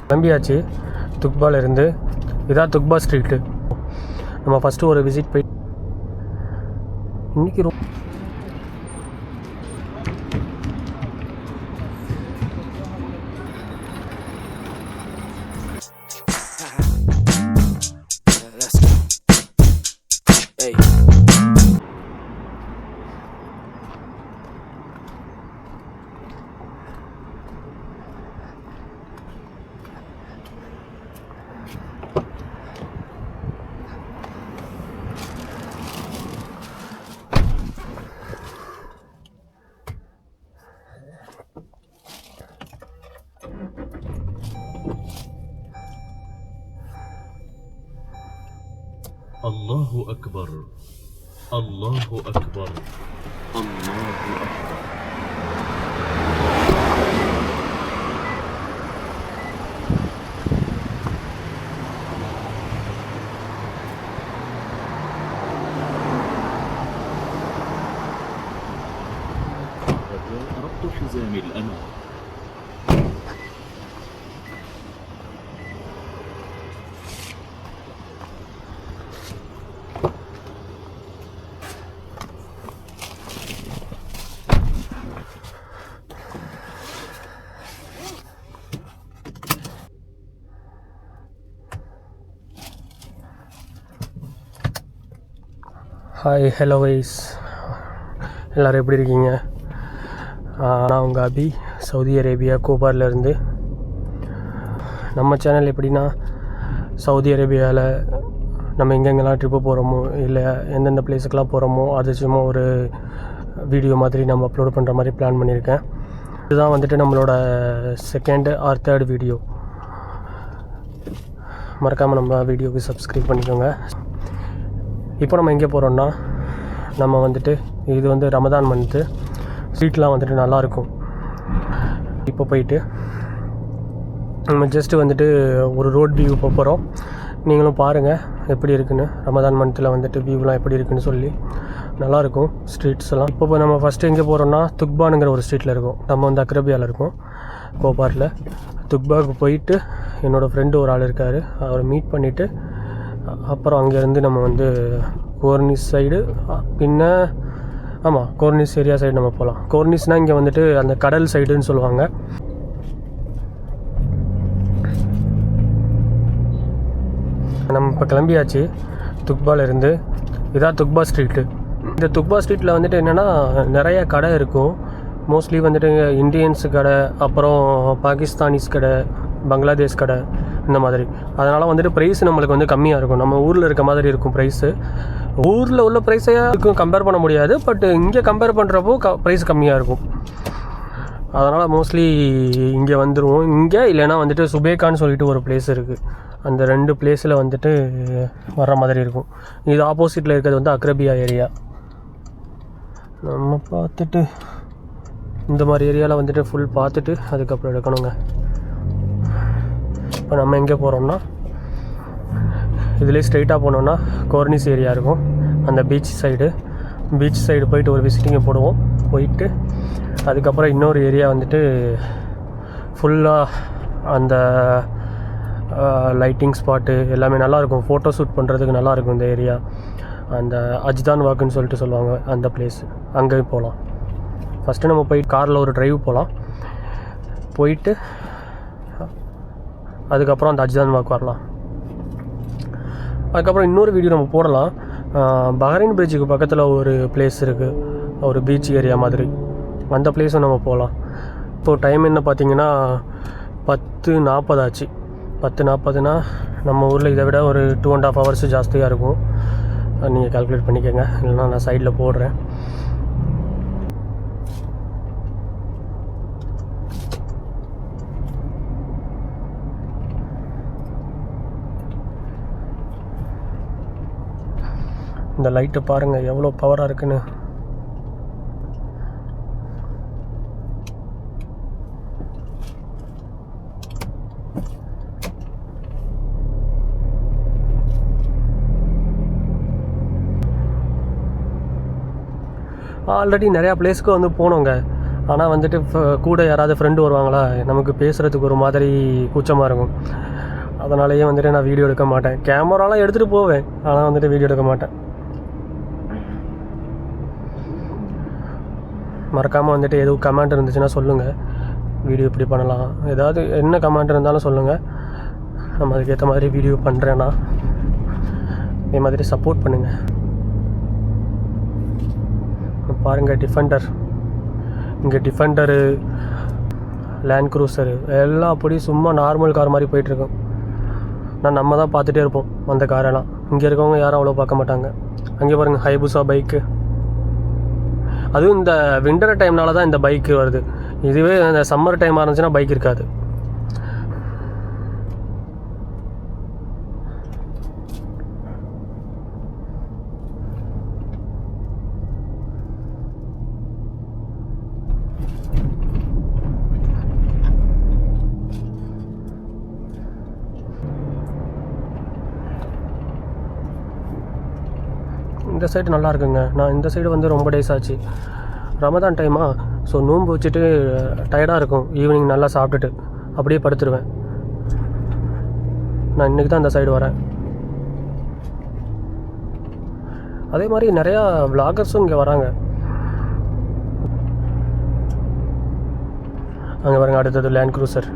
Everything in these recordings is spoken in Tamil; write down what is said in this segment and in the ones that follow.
கிளம்பியாச்சு துக்பாலேருந்து. இதான் துக்பா ஸ்ட்ரீட்டு. நம்ம ஃபஸ்ட்டு ஒரு விசிட் போய் இன்றைக்கி الله أكبر الله أكبر الله أكبر. ربط حزام الأمان. ஹாய் ஹலோ வைஸ், எல்லோரும் எப்படி இருக்கீங்க? நான் உங்கள் அபி, சவுதி அரேபியா கோபார்லேருந்து. நம்ம சேனல் எப்படின்னா, சவுதி அரேபியாவில் நம்ம எங்கெங்கெல்லாம் ட்ரிப்பு போகிறோமோ இல்லை எந்தெந்த பிளேஸுக்கெலாம் போகிறோமோ அது சும்மா ஒரு வீடியோ மாதிரி நம்ம அப்லோட் பண்ணுற மாதிரி பிளான் பண்ணியிருக்கேன். இதுதான் வந்துட்டு நம்மளோட செகண்ட் ஆர் தேர்ட் வீடியோ. மறக்காமல் நம்ம வீடியோவுக்கு சப்ஸ்கிரைப் பண்ணிக்கோங்க. இப்போ நம்ம எங்கே போகிறோன்னா, நம்ம வந்துட்டு இது வந்து ரமதான் மந்த்து, ஸ்ட்ரீட்லாம் வந்துட்டு நல்லாயிருக்கும். இப்போ போயிட்டு நம்ம ஜஸ்ட்டு வந்துட்டு ஒரு ரோட் வியூ போகிறோம். நீங்களும் பாருங்கள் எப்படி இருக்குன்னு. ரமதான் மந்த்தில் வந்துட்டு வியூலாம் எப்படி இருக்குன்னு சொல்லி நல்லாயிருக்கும் ஸ்ட்ரீட்ஸ் எல்லாம். இப்போ நம்ம ஃபஸ்ட்டு எங்கே போகிறோன்னா, துக்பானுங்கிற ஒரு ஸ்ட்ரீட்டில் இருக்கோம். நம்ம வந்து அக்ரபியாவில் இருக்கோம், கோபாரில். துக்பாவுக்கு போயிட்டு என்னோடய ஃப்ரெண்டு ஒரு ஆள் இருக்கார், அவரை மீட் பண்ணிவிட்டு அப்புறம் அங்கேருந்து நம்ம வந்து கோர்னிஸ் சைடு கோர்னிஸ் ஏரியா சைடு நம்ம போகலாம். கோர்னிஸ்னால் இங்கே வந்துட்டு அந்த கடல் சைடுன்னு சொல்லுவாங்க. நம்ம இப்போ கிளம்பியாச்சு துக்பாலேருந்து. இதான் துக்பா ஸ்ட்ரீட்டு. இந்த துக்பா ஸ்ட்ரீட்டில் வந்துட்டு என்னென்னா நிறைய கடை இருக்கும். மோஸ்ட்லி வந்துட்டு இந்தியன்ஸு கடை, அப்புறம் பாகிஸ்தானிஸ் கடை, பங்களாதேஷ் கடை, இந்த மாதிரி. அதனால் வந்துட்டு ப்ரைஸ் நம்மளுக்கு வந்து கம்மியாக இருக்கும். நம்ம ஊரில் இருக்க மாதிரி இருக்கும் ப்ரைஸு. ஊரில் உள்ள ப்ரைஸையும் கம்பேர் பண்ண முடியாது, பட் இங்கே கம்பேர் பண்ணுறப்போ ப்ரைஸ் கம்மியாக இருக்கும். அதனால் மோஸ்ட்லி இங்கே வந்துடுவோம். இங்கே இல்லைனா வந்துட்டு சுபேக்கான்னு சொல்லிட்டு ஒரு பிளேஸ் இருக்குது. அந்த 2 பிளேஸில் வந்துட்டு வர்ற மாதிரி இருக்கும். இது ஆப்போசிட்டில் இருக்கிறது வந்து அக்ரபியா ஏரியா. நம்ம பார்த்துட்டு இந்த மாதிரி ஏரியாவில் வந்துட்டு ஃபுல் பார்த்துட்டு அதுக்கப்புறம் எடுக்கணுங்க. இப்போ நம்ம எங்கே போகிறோம்னா, இதுலேயே ஸ்ட்ரைட்டாக போனோன்னா கோர்னிஸ் ஏரியா இருக்கும். அந்த பீச் சைடு போயிட்டு ஒரு விசிட்டிங்கை போடுவோம். போயிட்டு அதுக்கப்புறம் இன்னொரு ஏரியா வந்துட்டு ஃபுல்லாக அந்த லைட்டிங் ஸ்பாட்டு எல்லாமே நல்லாயிருக்கும். ஃபோட்டோ ஷூட் பண்ணுறதுக்கு நல்லாயிருக்கும் இந்த ஏரியா. அந்த அஜ்தான் வாக்குன்னு சொல்லிட்டு சொல்லுவாங்க, அந்த பிளேஸ். அங்கேயும் போகலாம். ஃபஸ்ட்டு நம்ம போய் காரில் ஒரு ட்ரைவ் போகலாம். போயிட்டு அதுக்கப்புறம் அந்த அஜ்தான் வாக் வரலாம். அதுக்கப்புறம் இன்னொரு வீடியோ நம்ம போடலாம். பஹ்ரைன் பிரிட்ஜுக்கு பக்கத்தில் ஒரு பிளேஸ் இருக்குது, ஒரு பீச் ஏரியா மாதிரி. அந்த பிளேஸும் நம்ம போகலாம். இப்போது டைம் என்ன பார்த்தீங்கன்னா 10:40 ஆச்சு. 10:40னா நம்ம ஊரில் இதை விட ஒரு 2.5 hours ஜாஸ்தியாக இருக்கும். நீங்கள் கால்குலேட் பண்ணிக்கோங்க, இல்லைனா நான் சைடில் போடுறேன். இந்த லைட்டை பாருங்கள் எவ்வளோ பவராக இருக்குன்னு. ஆல்ரெடி நிறையா பிளேஸ்க்கு வந்து போனோங்க. ஆனால் வந்துட்டு கூட யாராவது ஃப்ரெண்டு வருவாங்களா, நமக்கு பேசுகிறதுக்கு ஒரு மாதிரி கூச்சமாக இருக்கும். அதனாலேயே வந்துட்டு நான் வீடியோ எடுக்க மாட்டேன். கேமராலாம் எடுத்துகிட்டு போவேன், ஆனால் வந்துட்டு வீடியோ எடுக்க மாட்டேன். மறக்காமல் வந்துட்டு எதுவும் கமெண்ட் இருந்துச்சுன்னா சொல்லுங்கள், வீடியோ இப்படி பண்ணலாம், ஏதாவது என்ன கமெண்ட் இருந்தாலும் சொல்லுங்கள். நம்ம அதுக்கேற்ற மாதிரி வீடியோ பண்ணுறேன்னா இதே மாதிரி சப்போர்ட் பண்ணுங்கள். பாருங்கள் டிஃபெண்டர், இங்கே டிஃபெண்டரு, லேண்ட் க்ரூசரு எல்லாம் அப்படி சும்மா நார்மல் கார் மாதிரி போயிட்டுருக்கோம். நம்ம தான் பார்த்துட்டே இருப்போம் அந்த காரெல்லாம். இங்கே இருக்கவங்க யாரும் அவ்வளோ பார்க்க மாட்டாங்க. அங்கே பாருங்கள் ஹைபுசா பைக்கு. அதுவும் இந்த விண்டர் டைம்னால தான் இந்த பைக்கு வருது. இதுவே இந்த சம்மர் டைமாக இருந்துச்சுன்னா பைக் இருக்காது. இந்த சைடு நல்லா இருக்குங்க. நான் இந்த சைடு வந்து ரொம்ப டேஸ் ஆச்சு. ரமதான் டைமா, ஸோ நோன்பு வச்சுட்டு டயர்டாக இருக்கும். ஈவினிங் நல்லா சாப்பிட்டுட்டு அப்படியே படுத்துருவேன். நான் இன்றைக்கி தான் இந்த சைடு வரேன். அதே மாதிரி நிறையா விளாகர்ஸும் இங்கே வராங்க. அங்கே பாருங்க, அடுத்தது லேண்ட் க்ரூசர்.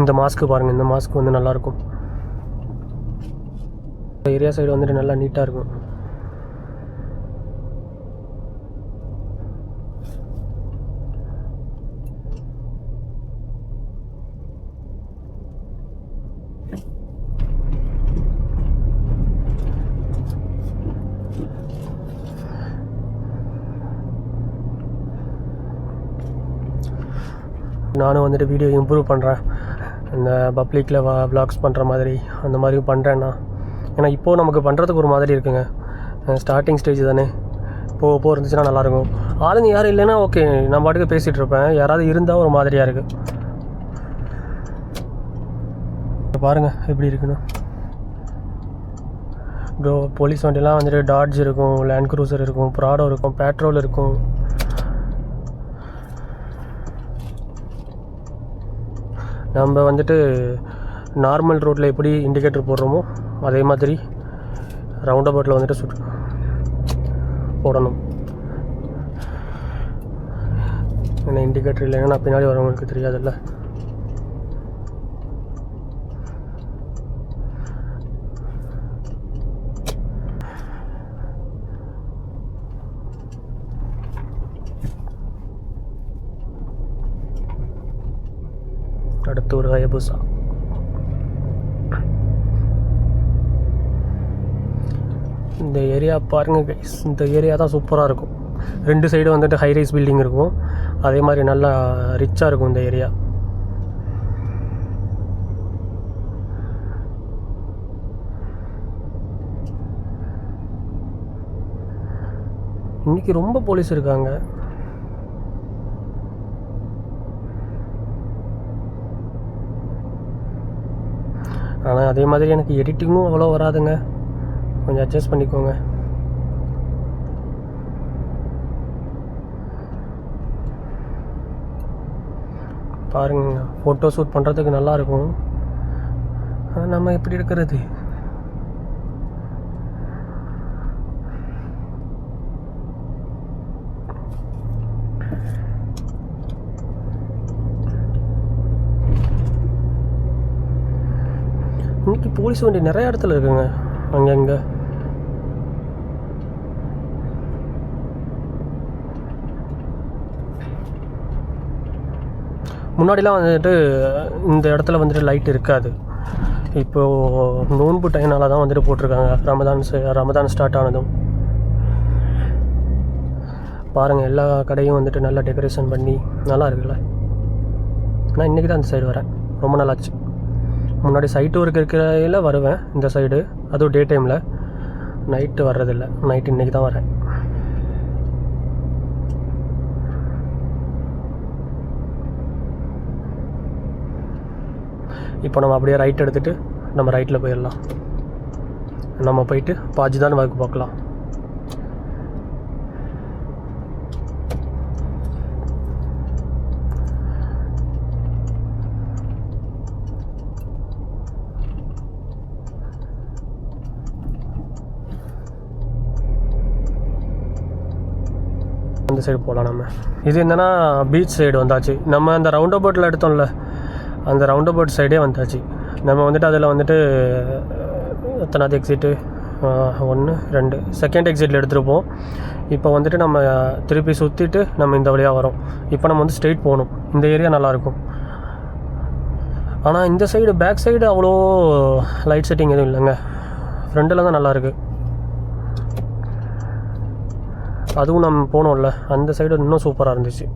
இந்த மாஸ்க்கு பாருங்கள், இந்த மாஸ்க் வந்து நல்லாயிருக்கும். இந்த ஏரியா சைடு வந்துட்டு நல்லா நீட்டாக இருக்கும். நானும் வந்துட்டு வீடியோ இம்ப்ரூவ் பண்ணுறேன். இந்த பப்ளிக்கில் வ்ளாக்ஸ் பண்ணுற மாதிரி அந்த மாதிரியும் பண்ணுறேன்னா, ஏன்னா இப்போது நமக்கு பண்ணுறதுக்கு ஒரு மாதிரி இருக்குங்க. ஸ்டார்டிங் ஸ்டேஜ் தானே, போக இருந்துச்சுன்னா நல்லாயிருக்கும். ஆளுங்க யாரும் இல்லைன்னா ஓகே, நான் பாட்டுக்கு பேசிகிட்டு இருப்பேன். யாராவது இருந்தால் ஒரு மாதிரியாக இருக்குது. பாருங்கள் எப்படி இருக்குன்னு. போலீஸ் வண்டிலாம் வந்துட்டு டாட்ஜ் இருக்கும், லேண்ட் க்ரூசர் இருக்கும், ப்ராடோ இருக்கும், பேட்ரோல் இருக்கும். நம்ம வந்துட்டு நார்மல் ரோட்டில் எப்படி இண்டிகேட்டர் போடுறோமோ அதே மாதிரி ரவுண்ட் அபவுட்டில் வந்துட்டு போடணும். ஏன்னா இண்டிகேட்டர் இல்லைன்னா பின்னாடி வரவங்களுக்கு தெரியாதுல்ல. அடுத்து ஒரு ஹயபுசா. இந்த ஏரியா பாருங்கள் கைஸ், இந்த ஏரியா தான் சூப்பராக இருக்கும். ரெண்டு சைடு வந்துட்டு ஹைரைஸ் பில்டிங் இருக்கும். அதே மாதிரி நல்லா ரிச்சாக இருக்கும் இந்த ஏரியா. இன்றைக்கி ரொம்ப போலீஸ் இருக்காங்க. ஆனால் அதே மாதிரி எனக்கு எடிட்டிங்கும் அவ்வளோ வராதுங்க, கொஞ்சம் அட்ஜஸ்ட் பண்ணிக்கோங்க. பாருங்க, ஃபோட்டோ ஷூட் பண்ணுறதுக்கு நல்லாயிருக்கும். ஆனால் நம்ம எப்படி எடுக்கிறது? இன்றைக்கி போலீஸ் வண்டி நிறைய இடத்துல இருக்குங்க, அங்கங்கே. முன்னாடிலாம் வந்துட்டு இந்த இடத்துல வந்துட்டு லைட் இருக்காது. இப்போது நோன்பு டைம்னால தான் வந்துட்டு போட்டிருக்காங்க. ரமதான் ஸ்டார்ட் ஆனதும் பாருங்கள், எல்லா கடையும் வந்துட்டு நல்லா டெக்கரேஷன் பண்ணி நல்லா இருக்குல்ல. நான் இன்றைக்கி தான் அந்த சைடு வரேன், ரொம்ப நல்லாச்சு. முன்னாடி சைட்டு ஒர்க் இருக்கிறதில் வருவேன் இந்த சைடு, அதுவும் டே டைமில். நைட்டு வர்றதில்லை, நைட்டு இன்றைக்கி தான் வரேன். இப்போ நம்ம அப்படியே ரைட் எடுத்துகிட்டு நம்ம ரைட்டில் போயிடலாம். நம்ம போயிட்டு பாஜிதான் வாக்கு பார்க்கலாம். அந்த சைடு போகலாம். நம்ம இது என்னென்னா பீச் சைடு வந்தாச்சு. நம்ம அந்த ரவுண்ட் அபவுட்டில் எடுத்தோம்ல, அந்த ரவுண்ட் அபவுட் சைடே வந்தாச்சு. நம்ம வந்துட்டு அதில் வந்துட்டு எத்தனாவது எக்ஸிட்டு 1 2 செகண்ட் எக்ஸிட்டில் எடுத்துருப்போம். இப்போ வந்துட்டு நம்ம திருப்பி சுற்றிட்டு நம்ம இந்த வழியாக வரோம். இப்போ நம்ம வந்து ஸ்ட்ரெயிட் போகணும். இந்த ஏரியா நல்லாயிருக்கும். ஆனால் இந்த சைடு பேக் சைடு அவ்வளோ லைட் செட்டிங் எதுவும் இல்லைங்க. ஃப்ரண்டில் தான் நல்லாயிருக்கு. அதுவும் நம்ம போனோம்ல, அந்த சைடு இன்னும் சூப்பராக இருந்துச்சு.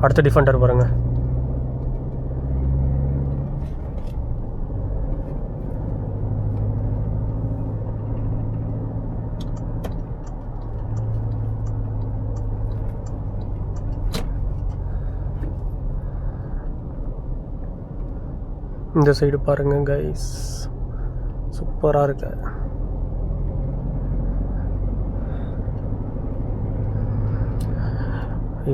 அடுத்த டிஃபெண்டர் பாருங்கள். இந்த சைடு பாருங்கள் கைஸ், சூப்பராக இருக்கு.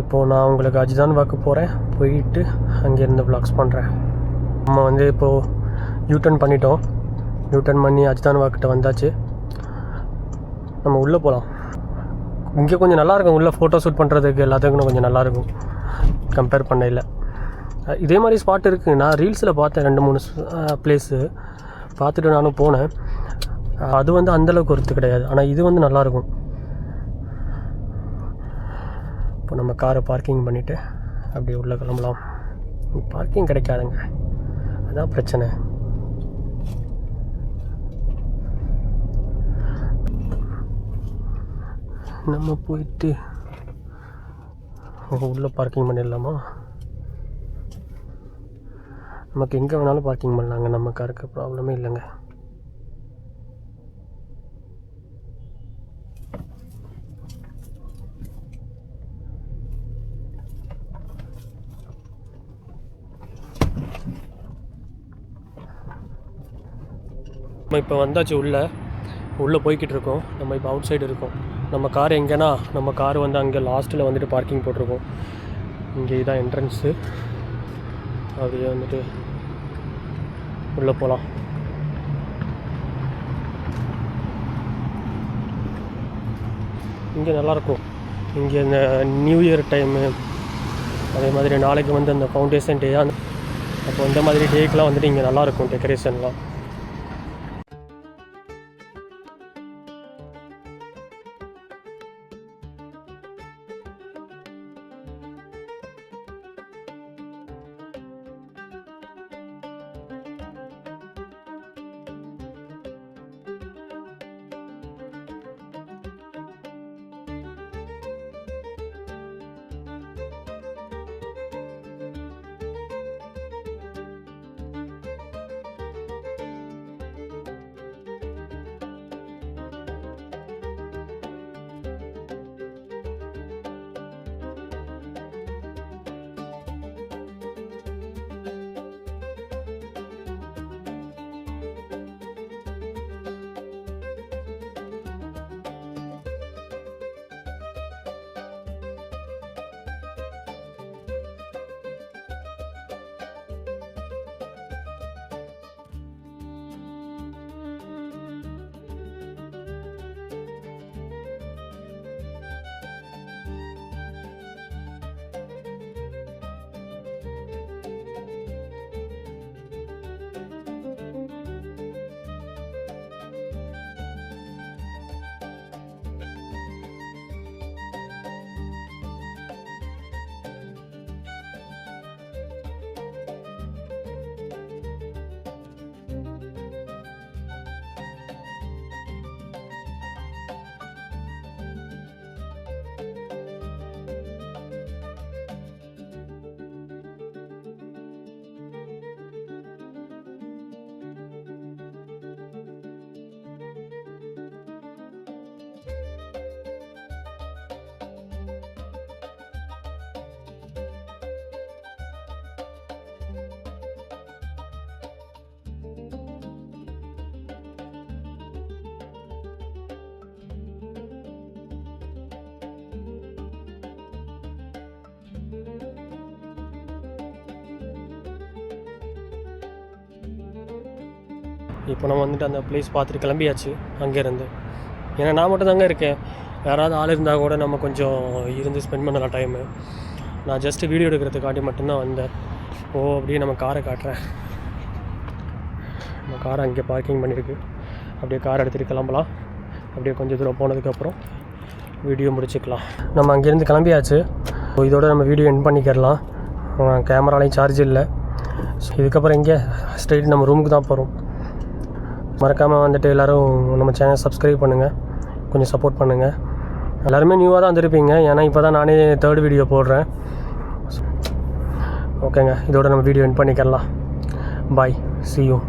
இப்போது நான் உங்களுக்கு அஜிதான் வாக்கு போகிறேன். போயிட்டு அங்கேருந்து வ்ளாக்ஸ் பண்ணுறேன். நம்ம வந்து இப்போது யூட்டர்ன் பண்ணிட்டோம். யூட்டர்ன் பண்ணி அஜிதான் வாக்கிட்ட வந்தாச்சு. நம்ம உள்ளே போகலாம். இங்கே கொஞ்சம் நல்லாயிருக்கும். உள்ளே ஃபோட்டோ ஷூட் பண்ணுறதுக்கு எல்லாத்துக்கும் கொஞ்சம் நல்லாயிருக்கும் கம்பேர் பண்ணையில். இதே மாதிரி ஸ்பாட் இருக்குது. நான் ரீல்ஸில் பார்த்தேன் 2-3 பிளேஸு பார்த்துட்டு நானும் போனேன். அது வந்து அந்தளவுக்கு ஒருத்து கிடையாது. ஆனால் இது வந்து நல்லாயிருக்கும். இப்போ நம்ம காரை பார்க்கிங் பண்ணிவிட்டு அப்படியே உள்ளே கிளம்பலாம். பார்க்கிங் கிடைக்காதுங்க, அதான் பிரச்சனை. நம்ம போயிட்டு உள்ளே பார்க்கிங் பண்ணிடலாமா? நமக்கு எங்கே வேணாலும் பார்க்கிங் பண்ணலாங்க. நம்ம காருக்கு ப்ராப்ளமே இல்லைங்க. நம்ம இப்போ வந்தாச்சு. உள்ளே போய்கிட்டு இருக்கோம். நம்ம இப்போ அவுட் சைடு இருக்கோம். நம்ம கார் எங்கேனா, நம்ம கார் வந்து அங்கே லாஸ்ட்டில் வந்துட்டு பார்க்கிங் போட்டிருக்கோம். இங்கே இதான் என்ட்ரன்ஸு. அப்படியே வந்துட்டு உள்ளே போகலாம். இங்கே நல்லாயிருக்கும். இங்கே இந்த நியூ இயர் டைமு, அதே மாதிரி நாளைக்கு வந்து அந்த ஃபவுண்டேஷன் டே, அப்போ இந்த மாதிரி டேக்கெலாம் வந்துட்டு இங்கே நல்லாயிருக்கும் டெக்கரேஷன்லாம். இப்போ நம்ம வந்துட்டு அந்த ப்ளேஸ் பார்த்துட்டு கிளம்பியாச்சு அங்கேருந்து. ஏன்னா நான் மட்டும் தாங்க இருக்கேன், யாராவது ஆள் இருந்தால் கூட நம்ம கொஞ்சம் இருந்து ஸ்பெண்ட் பண்ணலாம் டைமு. நான் ஜஸ்ட்டு வீடியோ எடுக்கிறதுக்காண்டி மட்டும்தான் வந்தேன். அப்படியே நம்ம காரை காட்டுறேன். நம்ம காரை அங்கே பார்க்கிங் பண்ணியிருக்கு. அப்படியே காரை எடுத்துகிட்டு கிளம்பலாம். அப்படியே கொஞ்சம் தூரம் போனதுக்கப்புறம் வீடியோ முடிச்சுக்கலாம். நம்ம அங்கேருந்து கிளம்பியாச்சு. இதோட நம்ம வீடியோ எண்ட் பண்ணிக்கிறலாம். கேமராலையும் சார்ஜ் இல்லை. இதுக்கப்புறம் இங்கே ஸ்ட்ரெயிட் நம்ம ரூமுக்கு தான் போகிறோம். மறக்காமல் வந்துட்டு எல்லோரும் நம்ம சேனல் சப்ஸ்கிரைப் பண்ணுங்கள், கொஞ்சம் சப்போர்ட் பண்ணுங்கள். எல்லாருமே நியூவாக தான் வந்துருப்பீங்க, ஏன்னா இப்போ தான் நானே 3rd வீடியோ போடுறேன். ஓகேங்க, இதோட நம்ம வீடியோ எண்ட் பண்ணிக்கலாம். பாய், see you.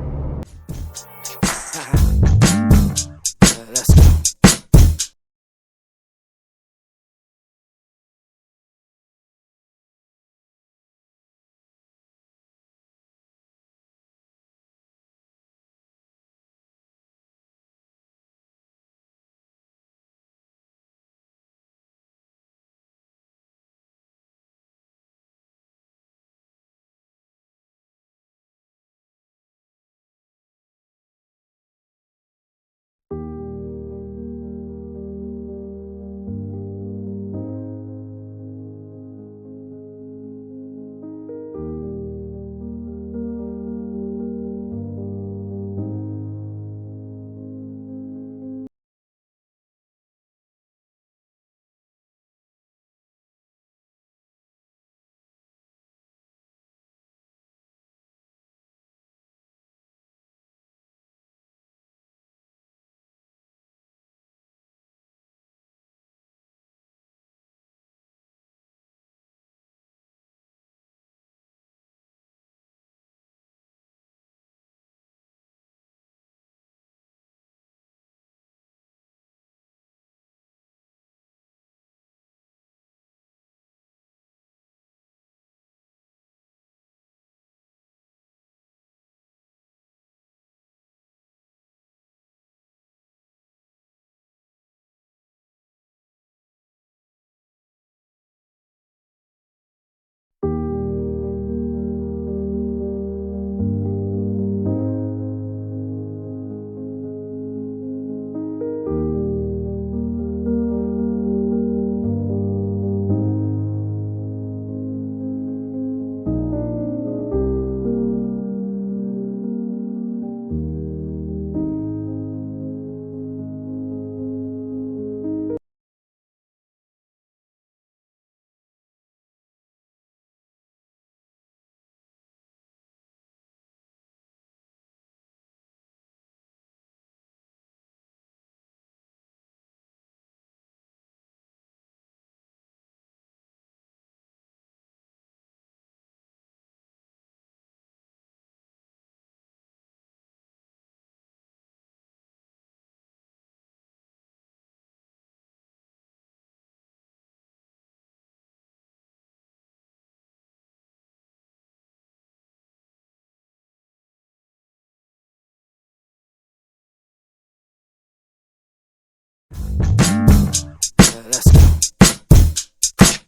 Let's go.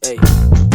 Hey.